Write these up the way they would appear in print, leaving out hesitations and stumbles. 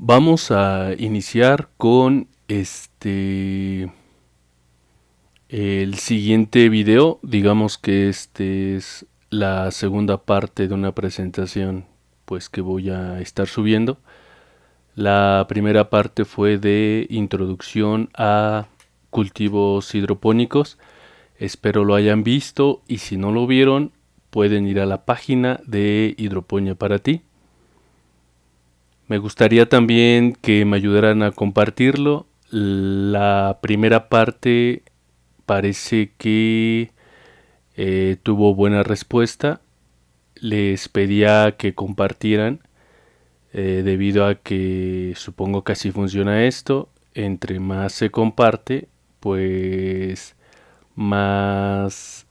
Vamos a iniciar con el siguiente video. Digamos que este es la segunda parte de una presentación pues que voy a estar subiendo. La primera parte fue de introducción a cultivos hidropónicos. Espero lo hayan visto y si no lo vieron pueden ir a la página de Hidroponía para ti. Me gustaría también que me ayudaran a compartirlo. La primera parte parece que tuvo buena respuesta. Les pedía que compartieran debido a que supongo que así funciona esto. Entre más se comparte, pues más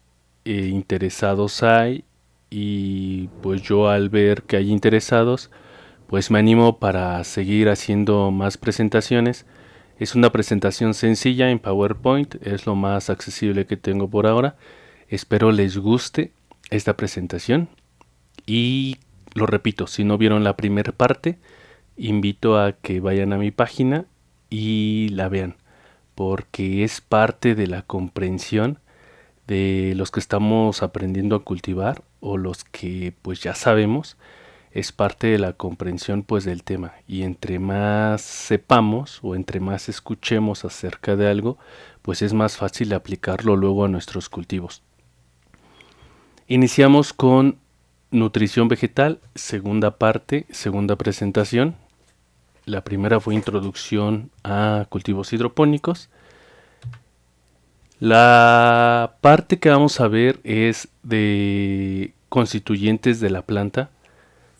interesados hay, y pues yo al ver que hay interesados pues me animo para seguir haciendo más presentaciones. Es una presentación sencilla en PowerPoint, es lo más accesible que tengo por ahora. Espero les guste esta presentación y lo repito, si no vieron la primera parte, invito a que vayan a mi página y la vean, porque es parte de la comprensión de los que estamos aprendiendo a cultivar o los que pues ya sabemos. Es parte de la comprensión pues del tema, y entre más sepamos o entre más escuchemos acerca de algo, pues es más fácil aplicarlo luego a nuestros cultivos. Iniciamos con nutrición vegetal, segunda parte, segunda presentación. La primera fue introducción a cultivos hidropónicos. La parte que vamos a ver es de constituyentes de la planta.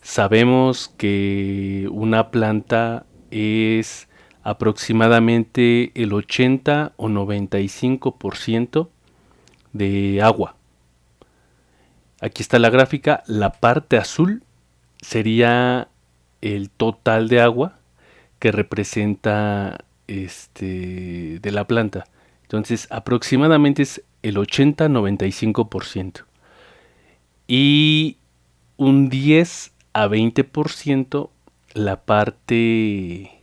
Sabemos que una planta es aproximadamente el 80 o 95% de agua. Aquí está la gráfica. La parte azul sería el total de agua que representa de la planta. Entonces aproximadamente es el 80-95%. Y un 10 a 20% la parte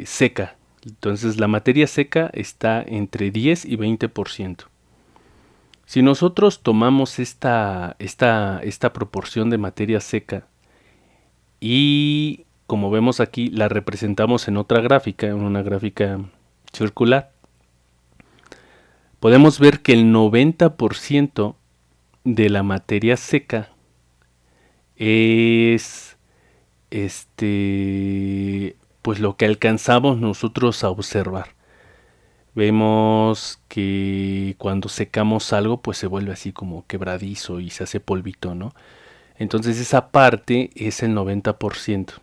seca. Entonces la materia seca está entre 10 y 20%. Si nosotros tomamos esta proporción de materia seca y, como vemos aquí, la representamos en otra gráfica, en una gráfica circular, podemos ver que el 90% de la materia seca es pues lo que alcanzamos nosotros a observar. Vemos que cuando secamos algo pues se vuelve así como quebradizo y se hace polvito, ¿no? Entonces esa parte es el 90%.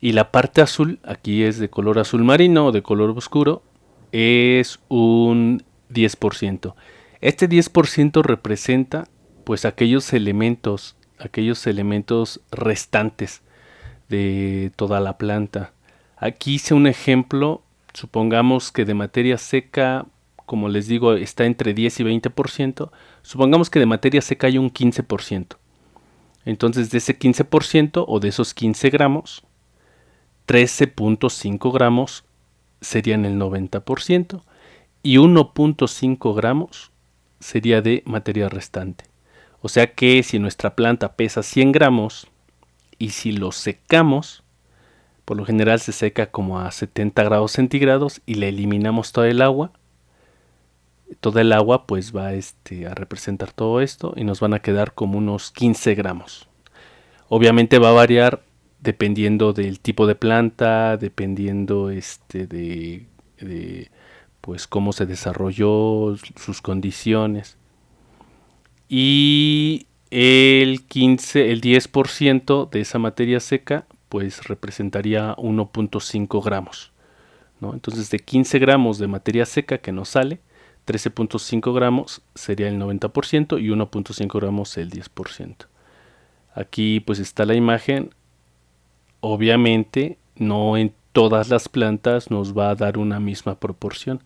Y la parte azul, aquí es de color azul marino o de color oscuro, es un 10%. Este 10% representa pues aquellos elementos restantes de toda la planta. Aquí hice un ejemplo. Supongamos que de materia seca, como les digo, está entre 10 y 20%. Supongamos que de materia seca hay un 15%. Entonces de ese 15% o de esos 15 gramos, 13.5 gramos serían el 90% y 1.5 gramos sería de materia restante. O sea que si nuestra planta pesa 100 gramos y si lo secamos, por lo general se seca como a 70 grados centígrados y le eliminamos toda el agua pues va a representar todo esto y nos van a quedar como unos 15 gramos. Obviamente va a variar dependiendo del tipo de planta, dependiendo de pues cómo se desarrolló, sus condiciones. Y el 10% de esa materia seca pues representaría 1.5 gramos, ¿no? Entonces de 15 gramos de materia seca que nos sale, 13.5 gramos sería el 90% y 1.5 gramos el 10%. Aquí pues está la imagen. Obviamente no en todas las plantas nos va a dar una misma proporción.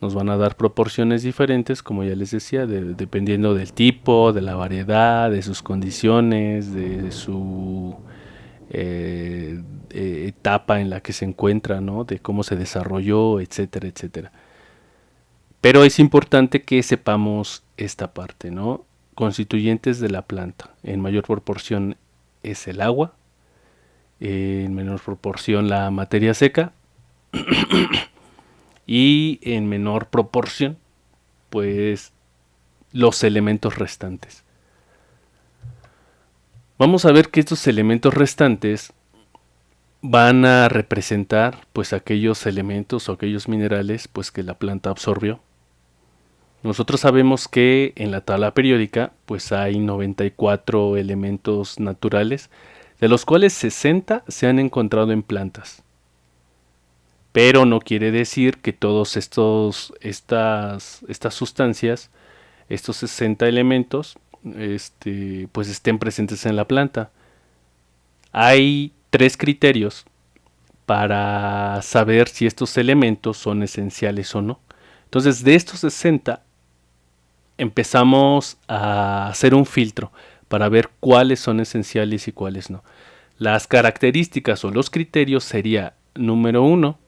Nos van a dar proporciones diferentes, como ya les decía, dependiendo del tipo, de la variedad, de sus condiciones, de su etapa en la que se encuentra, ¿no? De cómo se desarrolló, etcétera, etcétera. Pero es importante que sepamos esta parte, ¿no? Constituyentes de la planta. En mayor proporción es el agua, en menor proporción la materia seca y en menor proporción, pues, los elementos restantes. Vamos a ver que estos elementos restantes van a representar pues aquellos elementos o aquellos minerales pues que la planta absorbió. Nosotros sabemos que en la tabla periódica pues hay 94 elementos naturales, de los cuales 60 se han encontrado en plantas. Pero no quiere decir que todos estas sustancias, estos 60 elementos, pues estén presentes en la planta. Hay 3 criterios para saber si estos elementos son esenciales o no. Entonces, de estos 60, empezamos a hacer un filtro para ver cuáles son esenciales y cuáles no. Las características o los criterios sería, número 1,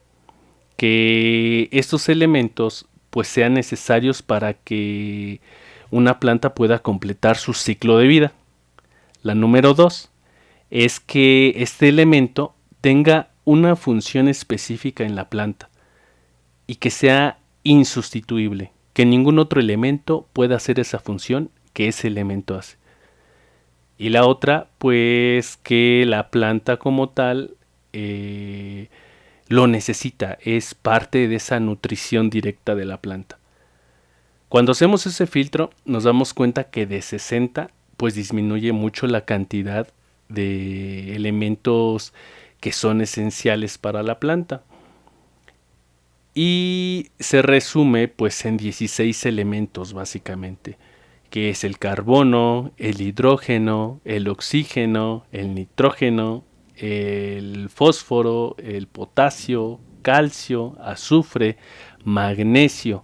que estos elementos pues sean necesarios para que una planta pueda completar su ciclo de vida. La número 2 es que este elemento tenga una función específica en la planta y que sea insustituible, que ningún otro elemento pueda hacer esa función que ese elemento hace. Y la otra, pues que la planta como tal lo necesita, es parte de esa nutrición directa de la planta. Cuando hacemos ese filtro nos damos cuenta que de 60 pues disminuye mucho la cantidad de elementos que son esenciales para la planta. Y se resume pues en 16 elementos básicamente, que es el carbono, el hidrógeno, el oxígeno, el nitrógeno, el fósforo, el potasio, calcio, azufre, magnesio.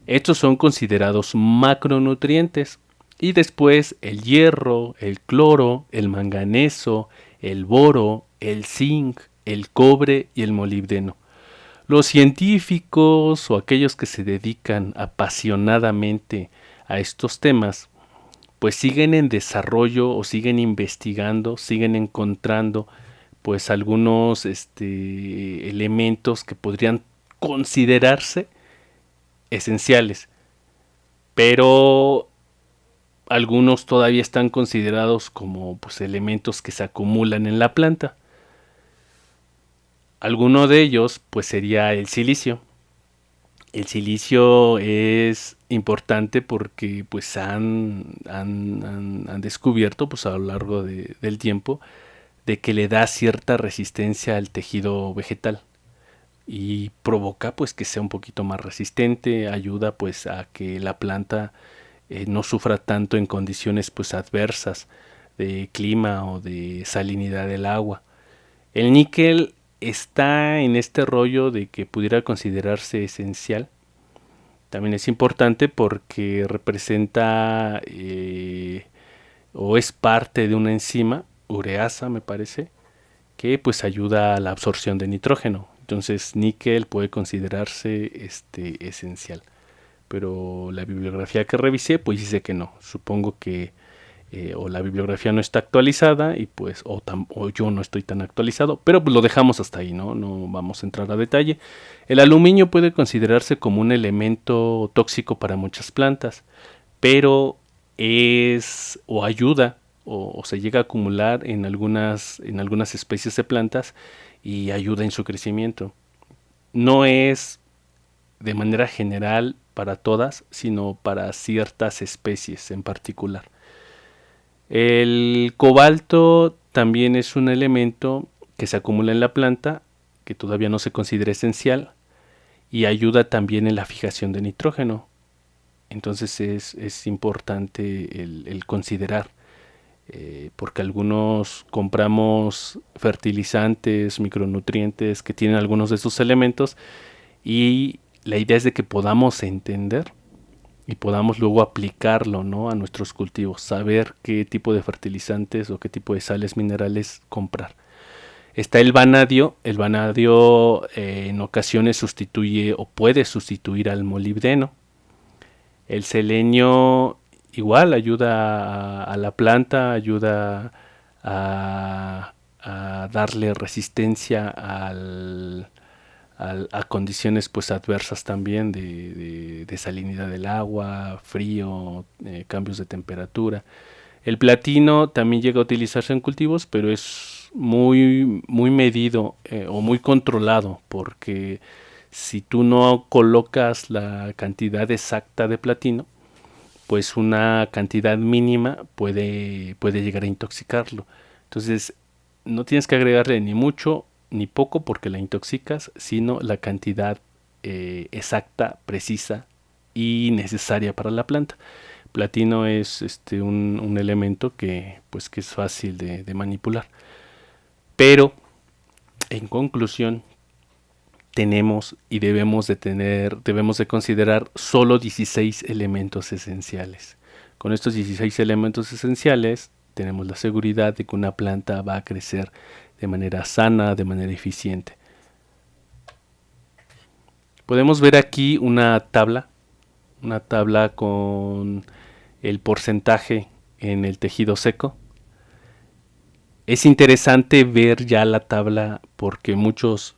Estos son considerados macronutrientes. Y después el hierro, el cloro, el manganeso, el boro, el zinc, el cobre y el molibdeno. Los científicos o aquellos que se dedican apasionadamente a estos temas, pues siguen en desarrollo o siguen investigando, siguen encontrando pues algunos elementos que podrían considerarse esenciales, pero algunos todavía están considerados como pues elementos que se acumulan en la planta. Alguno de ellos pues sería el silicio. El silicio es importante porque pues han descubierto pues a lo largo del tiempo de que le da cierta resistencia al tejido vegetal y provoca pues que sea un poquito más resistente, ayuda pues a que la planta no sufra tanto en condiciones pues adversas de clima o de salinidad del agua. El níquel está en este rollo de que pudiera considerarse esencial. También es importante porque representa o es parte de una enzima, ureasa me parece, que pues ayuda a la absorción de nitrógeno. Entonces níquel puede considerarse esencial. Pero la bibliografía que revisé pues dice que no. Supongo que o la bibliografía no está actualizada y pues o yo no estoy tan actualizado, pero pues lo dejamos hasta ahí, no vamos a entrar a detalle. El aluminio puede considerarse como un elemento tóxico para muchas plantas, pero es o ayuda o se llega a acumular en algunas especies de plantas y ayuda en su crecimiento. No es de manera general para todas, sino para ciertas especies en particular. El cobalto también es un elemento que se acumula en la planta, que todavía no se considera esencial, y ayuda también en la fijación de nitrógeno. Entonces es importante el considerar, porque algunos compramos fertilizantes, micronutrientes que tienen algunos de estos elementos, y la idea es de que podamos entender y podamos luego aplicarlo, ¿no?, a nuestros cultivos, saber qué tipo de fertilizantes o qué tipo de sales minerales comprar. Está el vanadio. El vanadio en ocasiones sustituye o puede sustituir al molibdeno. El selenio igual ayuda a la planta, ayuda a darle resistencia a condiciones pues adversas también de salinidad del agua, frío, cambios de temperatura. El platino también llega a utilizarse en cultivos, pero es muy medido o muy controlado, porque si tú no colocas la cantidad exacta de platino, pues una cantidad mínima puede llegar a intoxicarlo. Entonces, no tienes que agregarle ni mucho ni poco porque la intoxicas, sino la cantidad exacta, precisa y necesaria para la planta. Platino es un elemento que es fácil de manipular. Pero, en conclusión, tenemos y debemos de considerar solo 16 elementos esenciales. Con estos 16 elementos esenciales tenemos la seguridad de que una planta va a crecer de manera sana, de manera eficiente. Podemos ver aquí una tabla con el porcentaje en el tejido seco. Es interesante ver ya la tabla porque muchos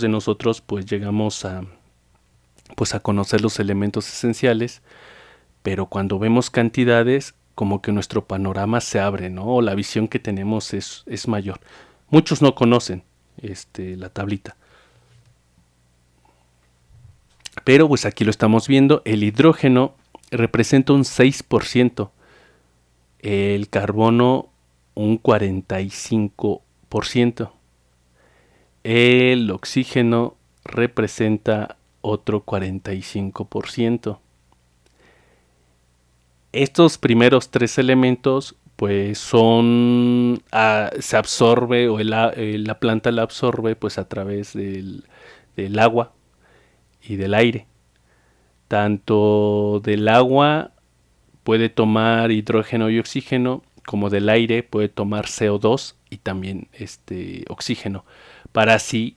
de nosotros pues llegamos a conocer los elementos esenciales, pero cuando vemos cantidades como que nuestro panorama se abre, ¿no? O la visión que tenemos es mayor. Muchos no conocen la tablita, pero pues aquí lo estamos viendo. El hidrógeno representa un 6%, el carbono un 45%, el oxígeno representa otro 45%. Estos primeros tres elementos pues se absorbe o la planta la absorbe pues a través del agua y del aire. Tanto del agua puede tomar hidrógeno y oxígeno, como del aire puede tomar CO2 y también oxígeno, para así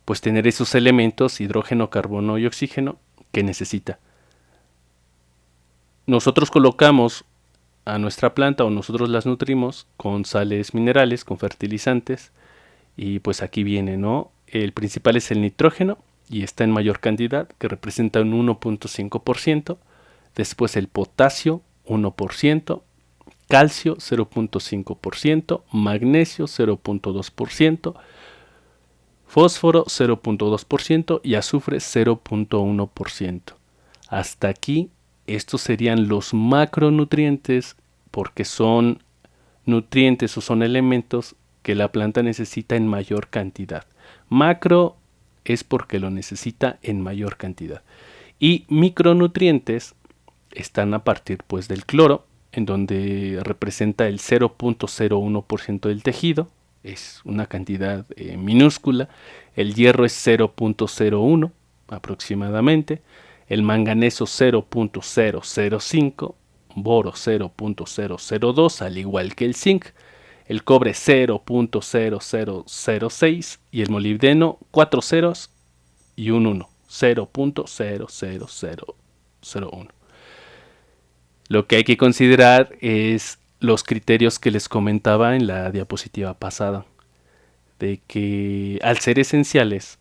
pues tener esos elementos, hidrógeno, carbono y oxígeno, que necesita. Nosotros colocamos a nuestra planta o nosotros las nutrimos con sales minerales, con fertilizantes, y pues aquí viene, ¿no? El principal es el nitrógeno y está en mayor cantidad, que representa un 1.5%. Después el potasio, 1%, calcio, 0.5%, magnesio, 0.2%, fósforo, 0.2% y azufre, 0.1%. Hasta aquí, estos serían los macronutrientes, porque son nutrientes o son elementos que la planta necesita en mayor cantidad. Macro es porque lo necesita en mayor cantidad. Y micronutrientes están a partir pues del cloro, en donde representa el 0.01% del tejido, es una cantidad minúscula. El hierro es 0.01 aproximadamente, el manganeso 0.005, boro 0.002, al igual que el zinc, el cobre 0.0006 y el molibdeno 4 ceros y un 1, 0.00001. Lo que hay que considerar es los criterios que les comentaba en la diapositiva pasada, de que al ser esenciales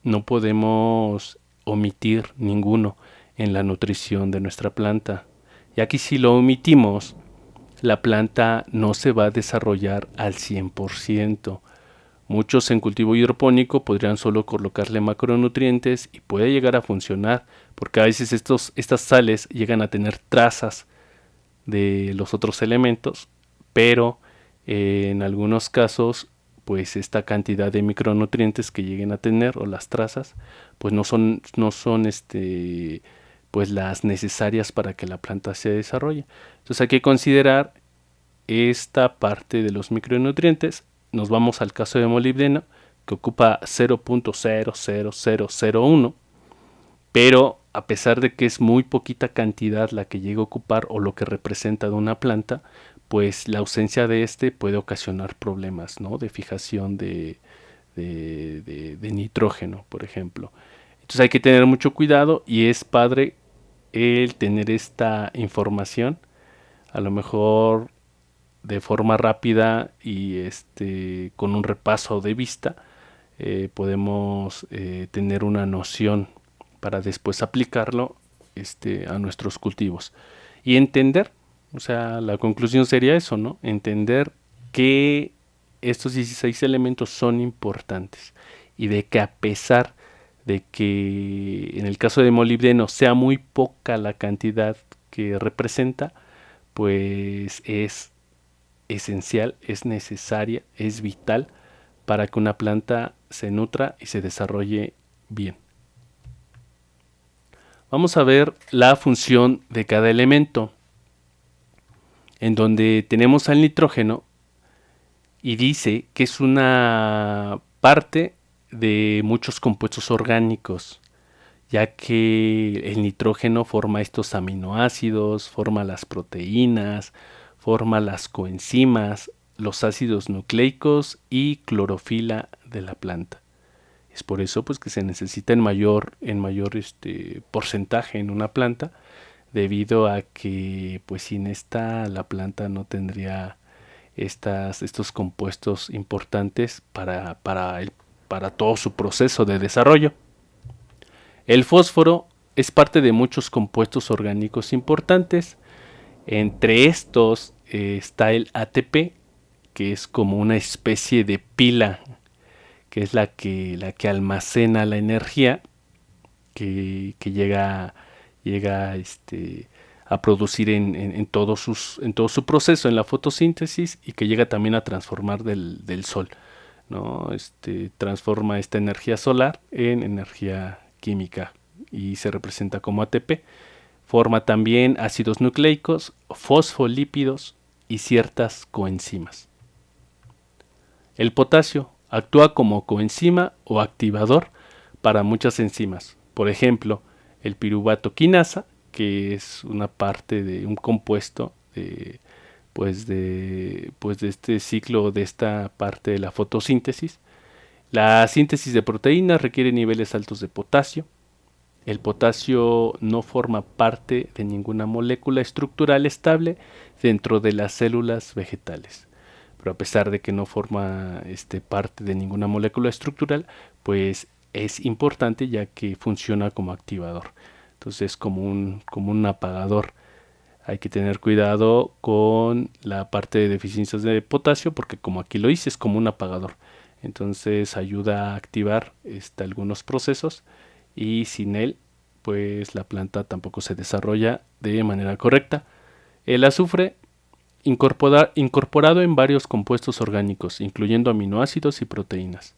no podemos omitir ninguno en la nutrición de nuestra planta, ya que si lo omitimos, la planta no se va a desarrollar al 100%. Muchos en cultivo hidropónico podrían solo colocarle macronutrientes y puede llegar a funcionar, porque a veces estas sales llegan a tener trazas de los otros elementos, pero en algunos casos pues esta cantidad de micronutrientes que lleguen a tener o las trazas pues no son pues las necesarias para que la planta se desarrolle. Entonces hay que considerar esta parte de los micronutrientes. Nos vamos al caso de molibdeno, que ocupa 0.00001, pero a pesar de que es muy poquita cantidad la que llega a ocupar o lo que representa de una planta, pues la ausencia de este puede ocasionar problemas, ¿no? De fijación de nitrógeno, por ejemplo. Entonces hay que tener mucho cuidado y es padre el tener esta información, a lo mejor de forma rápida y con un repaso de vista, podemos tener una noción para después aplicarlo a nuestros cultivos y entender, o sea, la conclusión sería eso, ¿no? Entender que estos 16 elementos son importantes y de que a pesar de que en el caso de molibdeno sea muy poca la cantidad que representa, pues es esencial, es necesaria, es vital para que una planta se nutra y se desarrolle bien. Vamos a ver la función de cada elemento, en donde tenemos al nitrógeno y dice que es una parte de muchos compuestos orgánicos, ya que el nitrógeno forma estos aminoácidos, forma las proteínas, forma las coenzimas, los ácidos nucleicos y clorofila de la planta. Es por eso pues que se necesita en mayor porcentaje en una planta, debido a que pues sin esta la planta no tendría estos compuestos importantes para todo su proceso de desarrollo. El fósforo es parte de muchos compuestos orgánicos importantes. Entre estos está el ATP, que es como una especie de pila, que es la que almacena la energía que llega a producir en todo su proceso, en la fotosíntesis, y que llega también a transformar del sol, ¿no? Transforma esta energía solar en energía química y se representa como ATP. Forma también ácidos nucleicos, fosfolípidos y ciertas coenzimas. El potasio actúa como coenzima o activador para muchas enzimas. Por ejemplo, el piruvato quinasa, que es una parte de un compuesto de este ciclo, de esta parte de la fotosíntesis. La síntesis de proteínas requiere niveles altos de potasio. El potasio no forma parte de ninguna molécula estructural estable dentro de las células vegetales. Pero a pesar de que no forma parte de ninguna molécula estructural, pues es importante, ya que funciona como activador. Entonces es como un apagador. Hay que tener cuidado con la parte de deficiencias de potasio, porque como aquí lo hice, es como un apagador. Entonces ayuda a activar algunos procesos, y sin él pues la planta tampoco se desarrolla de manera correcta. El azufre, incorporado en varios compuestos orgánicos, incluyendo aminoácidos y proteínas.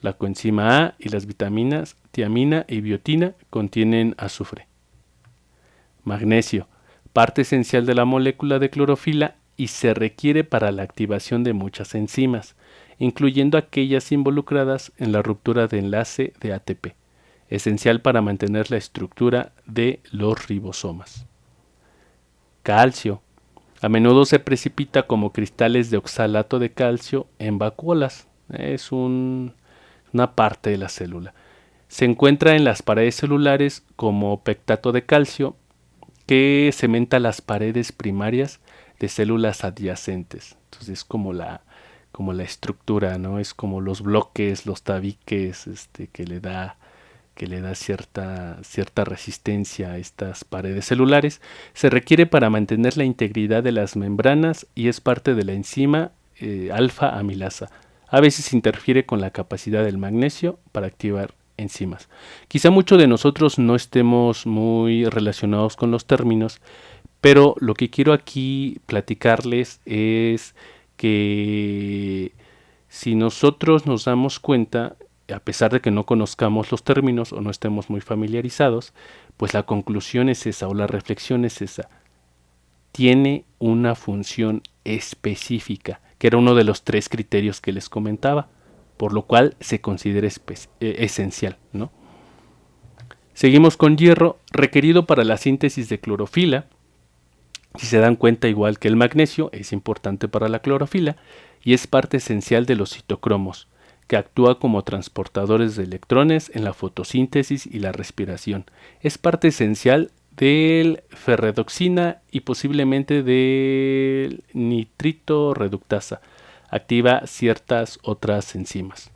La coenzima A y las vitaminas tiamina y biotina contienen azufre. Magnesio, parte esencial de la molécula de clorofila y se requiere para la activación de muchas enzimas, incluyendo aquellas involucradas en la ruptura de enlace de ATP, esencial para mantener la estructura de los ribosomas. Calcio, a menudo se precipita como cristales de oxalato de calcio en vacuolas. Es una parte de la célula. Se encuentra en las paredes celulares como pectato de calcio, que cementa las paredes primarias de células adyacentes. Entonces es como la estructura, ¿no? Es como los bloques, los tabiques, que le da cierta resistencia a estas paredes celulares. Se requiere para mantener la integridad de las membranas y es parte de la enzima alfa amilasa. A veces interfiere con la capacidad del magnesio para activar enzimas. Quizá muchos de nosotros no estemos muy relacionados con los términos, pero lo que quiero aquí platicarles es que si nosotros nos damos cuenta, a pesar de que no conozcamos los términos o no estemos muy familiarizados, pues la conclusión es esa, o la reflexión es esa. Tiene una función específica, que era uno de los 3 criterios que les comentaba, por lo cual se considera esencial, ¿no? Seguimos con hierro, requerido para la síntesis de clorofila. Si se dan cuenta, igual que el magnesio, es importante para la clorofila y es parte esencial de los citocromos, que actúa como transportadores de electrones en la fotosíntesis y la respiración. Es parte esencial del ferredoxina y posiblemente del nitrito reductasa. Activa ciertas otras enzimas.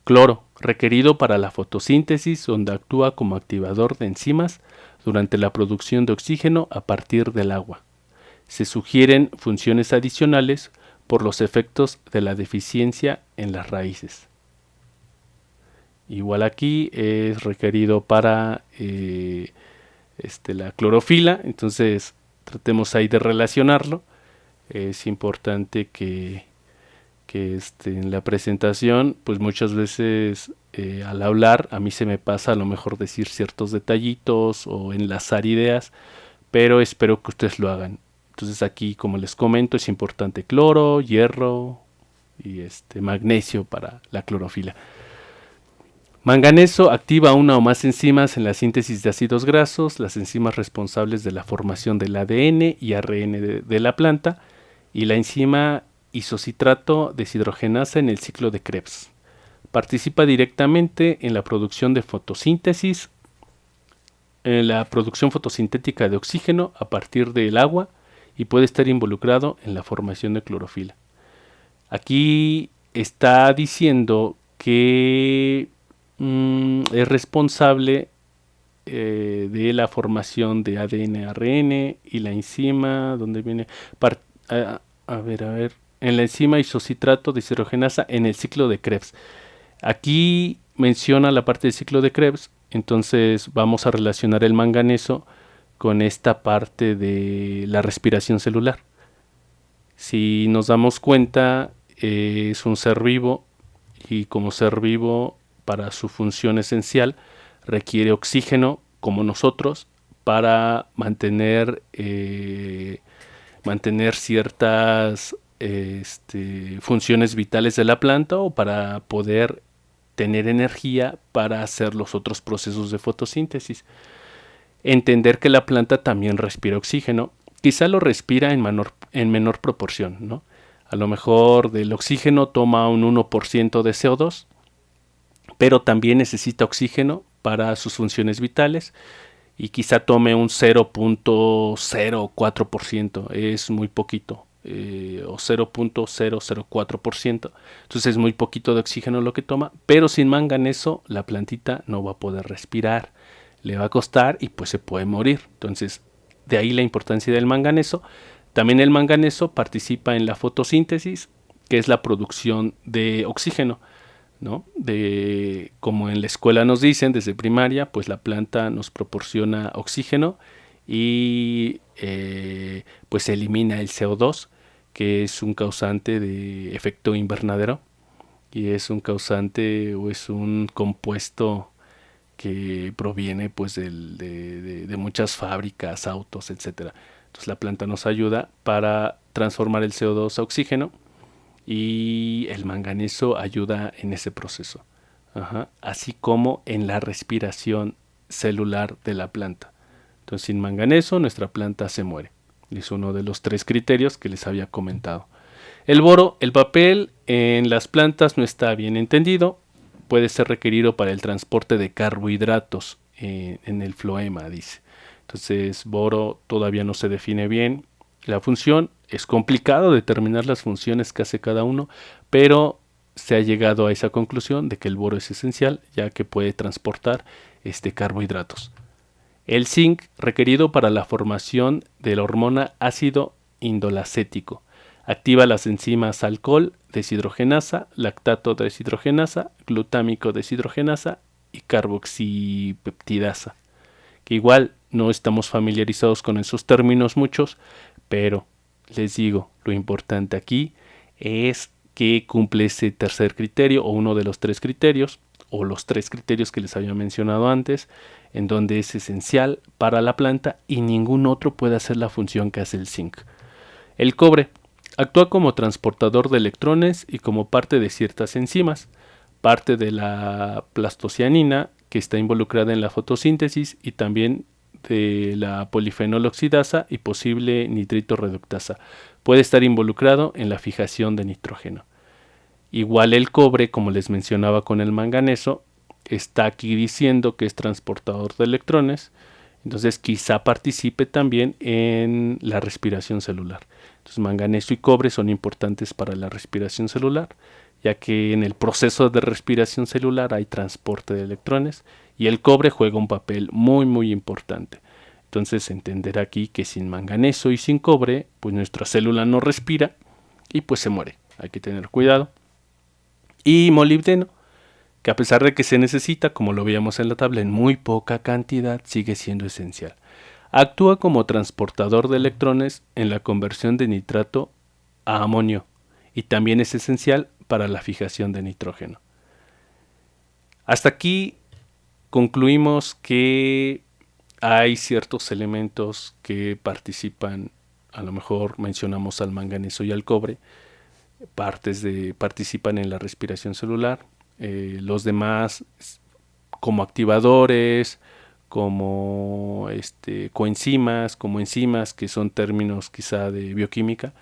Cloro, requerido para la fotosíntesis, donde actúa como activador de enzimas durante la producción de oxígeno a partir del agua. Se sugieren funciones adicionales por los efectos de la deficiencia en las raíces. Igual aquí es requerido para la clorofila, entonces tratemos ahí de relacionarlo. Es importante que en la presentación, pues muchas veces al hablar a mí se me pasa a lo mejor decir ciertos detallitos o enlazar ideas, pero espero que ustedes lo hagan. Entonces aquí, como les comento, es importante cloro, hierro y magnesio para la clorofila. Manganeso activa una o más enzimas en la síntesis de ácidos grasos, las enzimas responsables de la formación del ADN y ARN de la planta, y la enzima isocitrato deshidrogenasa en el ciclo de Krebs. Participa directamente en la producción de fotosíntesis, en la producción fotosintética de oxígeno a partir del agua y puede estar involucrado en la formación de clorofila. Aquí está diciendo que es responsable de la formación de ADN, ARN y la enzima, donde viene, en la enzima isocitrato deshidrogenasa en el ciclo de Krebs. Aquí menciona la parte del ciclo de Krebs, entonces vamos a relacionar el manganeso con esta parte de la respiración celular. Si nos damos cuenta, es un ser vivo y como ser vivo, para su función esencial, requiere oxígeno como nosotros para mantener ciertas funciones vitales de la planta o para poder tener energía para hacer los otros procesos de fotosíntesis. Entender que la planta también respira oxígeno, quizá lo respira en menor proporción, ¿no? A lo mejor del oxígeno toma un 1% de CO2, pero también necesita oxígeno para sus funciones vitales y quizá tome un 0.04%, es muy poquito, o 0.004%, entonces es muy poquito de oxígeno lo que toma, pero sin manganeso la plantita no va a poder respirar, le va a costar y pues se puede morir. Entonces de ahí la importancia del manganeso. También el manganeso participa en la fotosíntesis, que es la producción de oxígeno, ¿no? Como en la escuela nos dicen desde primaria, pues la planta nos proporciona oxígeno y pues elimina el CO2, que es un causante de efecto invernadero y es un causante o es un compuesto que proviene pues de muchas fábricas, autos, etcétera. Entonces la planta nos ayuda para transformar el CO2 a oxígeno y el manganeso ayuda en ese proceso. Así como en la respiración celular de la planta. Entonces sin manganeso nuestra planta se muere. Es uno de los 3 criterios que les había comentado. El boro, el papel en las plantas no está bien entendido. Puede ser requerido para el transporte de carbohidratos en el floema, dice. Entonces boro todavía no se define bien la función. Es complicado determinar las funciones que hace cada uno, pero se ha llegado a esa conclusión de que el boro es esencial, ya que puede transportar carbohidratos. El zinc, requerido para la formación de la hormona ácido indolacético. Activa las enzimas alcohol deshidrogenasa, lactato deshidrogenasa, glutámico deshidrogenasa y carboxipeptidasa. Que igual no estamos familiarizados con esos términos muchos, pero les digo, lo importante aquí es que cumple ese tercer criterio o uno de los 3 criterios o los 3 criterios que les había mencionado antes, en donde es esencial para la planta y ningún otro puede hacer la función que hace el zinc. El cobre actúa como transportador de electrones y como parte de ciertas enzimas. Parte de la plastocianina que está involucrada en la fotosíntesis, y también de la polifenol oxidasa y posible nitrito reductasa. Puede estar involucrado en la fijación de nitrógeno. Igual el cobre, como les mencionaba con el manganeso, está aquí diciendo que es transportador de electrones, entonces quizá participe también en la respiración celular. Entonces manganeso y cobre son importantes para la respiración celular, ya que en el proceso de respiración celular hay transporte de electrones y el cobre juega un papel muy importante. Entonces entender aquí que sin manganeso y sin cobre, pues nuestra célula no respira y pues se muere. Hay que tener cuidado. Y molibdeno, que a pesar de que se necesita, como lo veíamos en la tabla, en muy poca cantidad, sigue siendo esencial. Actúa como transportador de electrones en la conversión de nitrato a amonio y también es esencial para la fijación de nitrógeno. Hasta aquí concluimos que hay ciertos elementos que participan, a lo mejor mencionamos al manganeso y al cobre, participan en la respiración celular. Los demás como activadores, como coenzimas, como enzimas, que son términos quizá de bioquímica,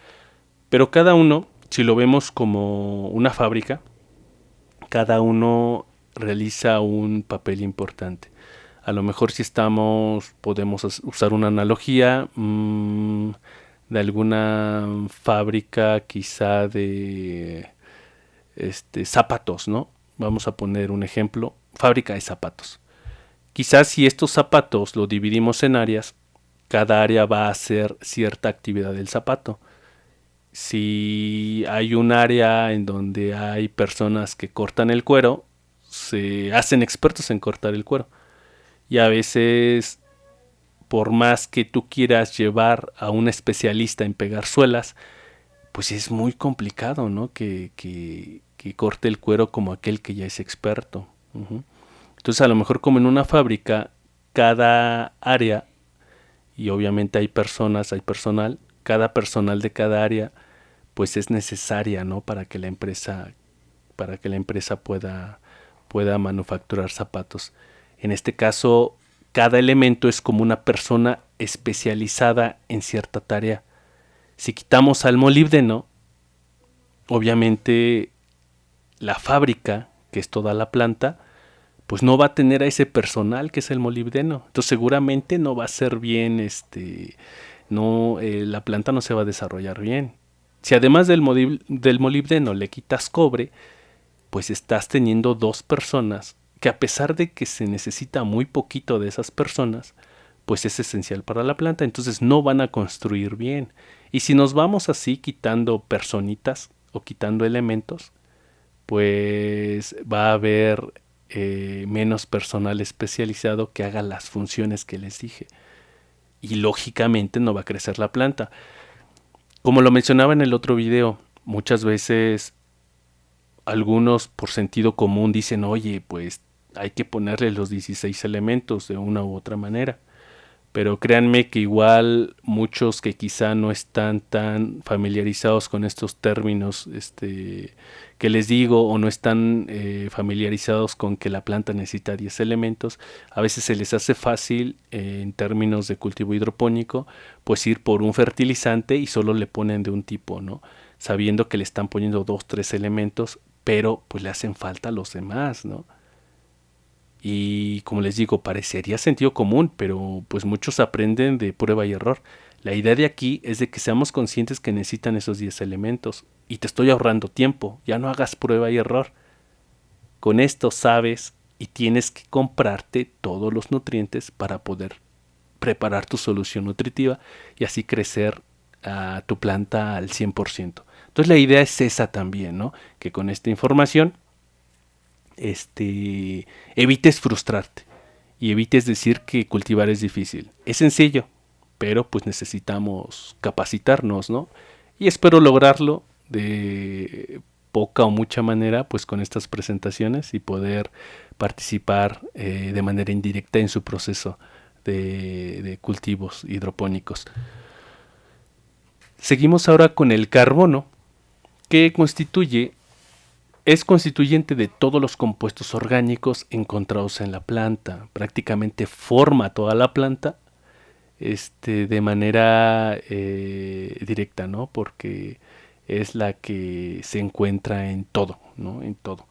pero cada uno, si lo vemos como una fábrica, cada uno realiza un papel importante. A lo mejor si podemos usar una analogía de alguna fábrica quizá de zapatos, ¿no? Vamos a poner un ejemplo, fábrica de zapatos. Quizás si estos zapatos lo dividimos en áreas, cada área va a hacer cierta actividad del zapato. Si hay un área en donde hay personas que cortan el cuero, se hacen expertos en cortar el cuero. Y a veces, por más que tú quieras llevar a un especialista en pegar suelas, pues es muy complicado, ¿no? Que corte el cuero como aquel que ya es experto. Entonces, a lo mejor como en una fábrica, cada área, y obviamente hay personas, hay personal, cada personal de cada área, pues es necesaria, ¿no? Para que la empresa pueda manufacturar zapatos. En este caso, cada elemento es como una persona especializada en cierta tarea. Si quitamos al molibdeno, obviamente la fábrica, que es toda la planta, pues no va a tener a ese personal que es el molibdeno. Entonces seguramente no va a ser bien, la planta no se va a desarrollar bien. Si además del molibdeno le quitas cobre, pues estás teniendo dos personas que, a pesar de que se necesita muy poquito de esas personas, pues es esencial para la planta, entonces no van a construir bien. Y si nos vamos así quitando personitas o quitando elementos, pues va a haber menos personal especializado que haga las funciones que les dije. Y lógicamente no va a crecer la planta. Como lo mencionaba en el otro video, muchas veces algunos por sentido común dicen, oye, pues hay que ponerle los 16 elementos de una u otra manera. Pero créanme que igual muchos que quizá no están tan familiarizados con estos términos que les digo, o no están familiarizados con que la planta necesita 10 elementos, a veces se les hace fácil en términos de cultivo hidropónico pues ir por un fertilizante y solo le ponen de un tipo, ¿no? Sabiendo que le están poniendo 2, 3 elementos, pero pues le hacen falta los demás, ¿no? Y como les digo, parecería sentido común, pero pues muchos aprenden de prueba y error. La idea de aquí es de que seamos conscientes que necesitan esos 10 elementos. Y te estoy ahorrando tiempo, ya no hagas prueba y error. Con esto sabes y tienes que comprarte todos los nutrientes para poder preparar tu solución nutritiva y así crecer a tu planta al 100%. Entonces la idea es esa también, ¿no? Que con esta información evites frustrarte y evites decir que cultivar es difícil. Es sencillo, pero pues necesitamos capacitarnos, ¿no? Y espero lograrlo de poca o mucha manera, pues con estas presentaciones y poder participar de manera indirecta en su proceso de cultivos hidropónicos. Seguimos ahora con el carbono, que constituye Es constituyente de todos los compuestos orgánicos encontrados en la planta. Prácticamente forma toda la planta de manera directa, ¿no? Porque es la que se encuentra en todo, ¿no? En todo.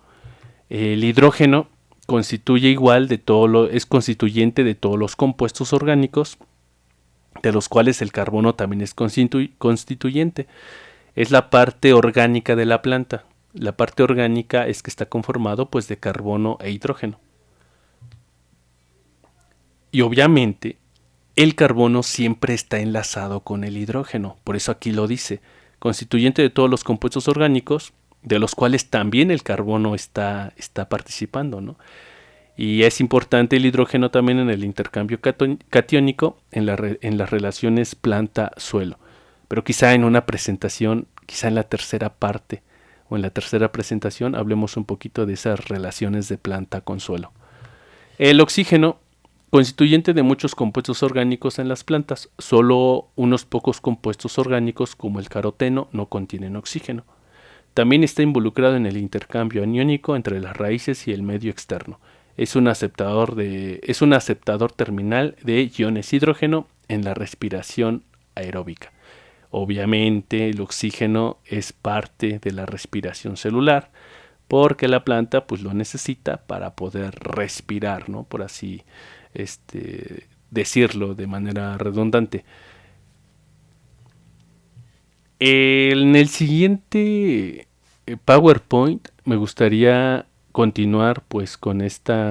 El hidrógeno constituye igual de es constituyente de todos los compuestos orgánicos, de los cuales el carbono también es constituyente. Es la parte orgánica de la planta. La parte orgánica es que está conformado pues de carbono e hidrógeno. Y obviamente el carbono siempre está enlazado con el hidrógeno. Por eso aquí lo dice, constituyente de todos los compuestos orgánicos, de los cuales también el carbono está participando, ¿no? Y es importante el hidrógeno también en el intercambio catiónico en las relaciones planta-suelo. Pero quizá en una presentación, quizá en la tercera parte o en la tercera presentación hablemos un poquito de esas relaciones de planta con suelo. El oxígeno, constituyente de muchos compuestos orgánicos en las plantas, solo unos pocos compuestos orgánicos como el caroteno no contienen oxígeno. También está involucrado en el intercambio aniónico entre las raíces y el medio externo. Es un aceptador terminal de iones hidrógeno en la respiración aeróbica. Obviamente el oxígeno es parte de la respiración celular porque la planta pues lo necesita para poder respirar, ¿no? Por así decirlo de manera redundante. En el siguiente PowerPoint me gustaría continuar pues con este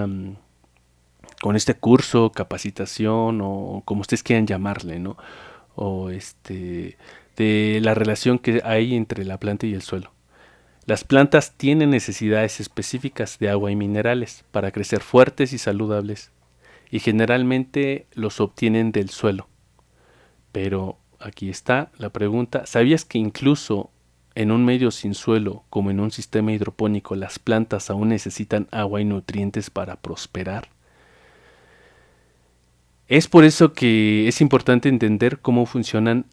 curso, capacitación o como ustedes quieran llamarle, ¿no? O de la relación que hay entre la planta y el suelo. Las plantas tienen necesidades específicas de agua y minerales para crecer fuertes y saludables y generalmente los obtienen del suelo. Pero aquí está la pregunta, ¿sabías que incluso en un medio sin suelo, como en un sistema hidropónico, las plantas aún necesitan agua y nutrientes para prosperar? Es por eso que es importante entender cómo funcionan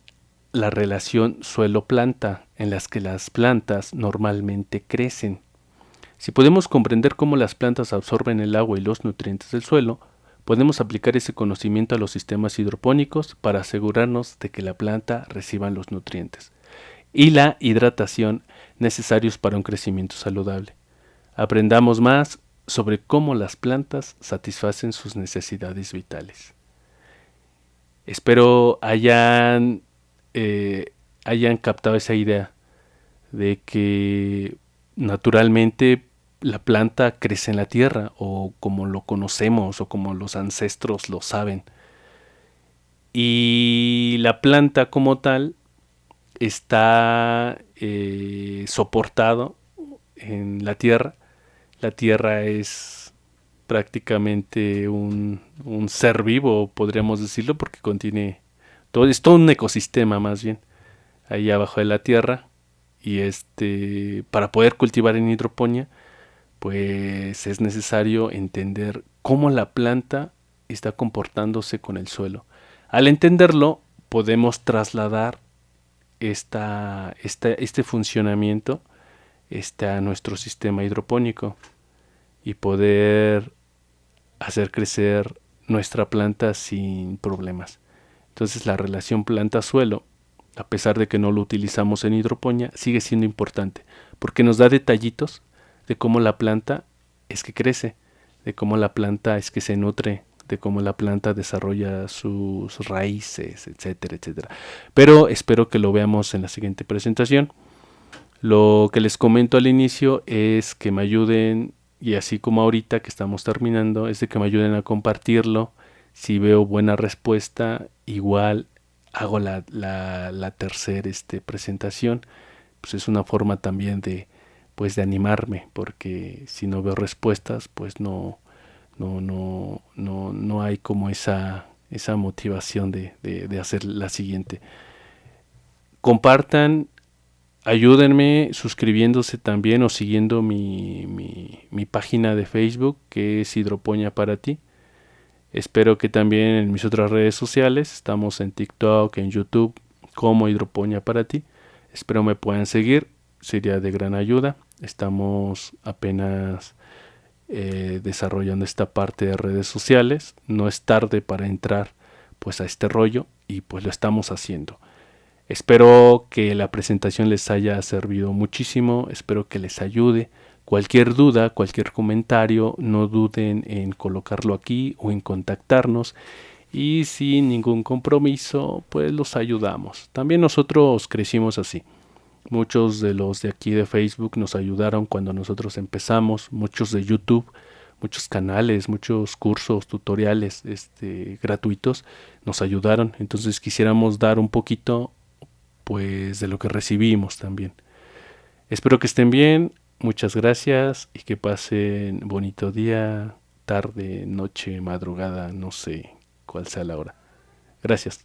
la relación suelo-planta, en las que las plantas normalmente crecen. Si podemos comprender cómo las plantas absorben el agua y los nutrientes del suelo, podemos aplicar ese conocimiento a los sistemas hidropónicos para asegurarnos de que la planta reciba los nutrientes y la hidratación necesarios para un crecimiento saludable. Aprendamos más sobre cómo las plantas satisfacen sus necesidades vitales. Espero hayan captado esa idea de que naturalmente la planta crece en la tierra, o como lo conocemos o como los ancestros lo saben, y la planta como tal está soportado en la tierra. La tierra es prácticamente un ser vivo, podríamos decirlo, porque contiene es todo un ecosistema más bien ahí abajo de la tierra. Y para poder cultivar en hidroponía pues es necesario entender cómo la planta está comportándose con el suelo. Al entenderlo podemos trasladar este funcionamiento a nuestro sistema hidropónico y poder hacer crecer nuestra planta sin problemas. Entonces la relación planta-suelo, a pesar de que no lo utilizamos en hidroponía, sigue siendo importante porque nos da detallitos de cómo la planta es que crece, de cómo la planta es que se nutre, de cómo la planta desarrolla sus raíces, etcétera, etcétera. Pero espero que lo veamos en la siguiente presentación. Lo que les comento al inicio es que me ayuden, y así como ahorita que estamos terminando, es de que me ayuden a compartirlo. Si veo buena respuesta, igual hago la tercera presentación. Pues es una forma también de animarme, porque si no veo respuestas, pues no hay como esa motivación de hacer la siguiente. Compartan, ayúdenme suscribiéndose también o siguiendo mi página de Facebook, que es Hidroponía para ti. Espero que también en mis otras redes sociales, estamos en TikTok, en YouTube, como Hidroponía para ti. Espero me puedan seguir. sería de gran ayuda. Estamos apenas desarrollando esta parte de redes sociales. No es tarde para entrar pues a este rollo y pues lo estamos haciendo. Espero que la presentación les haya servido muchísimo, espero que les ayude. Cualquier duda, cualquier comentario, no duden en colocarlo aquí o en contactarnos y sin ningún compromiso, pues los ayudamos. También nosotros crecimos así. Muchos de los de aquí de Facebook nos ayudaron cuando nosotros empezamos, muchos de YouTube, muchos canales, muchos cursos, tutoriales gratuitos nos ayudaron. Entonces quisiéramos dar un poquito pues de lo que recibimos también. Espero que estén bien, muchas gracias y que pasen bonito día, tarde, noche, madrugada, no sé cuál sea la hora. Gracias.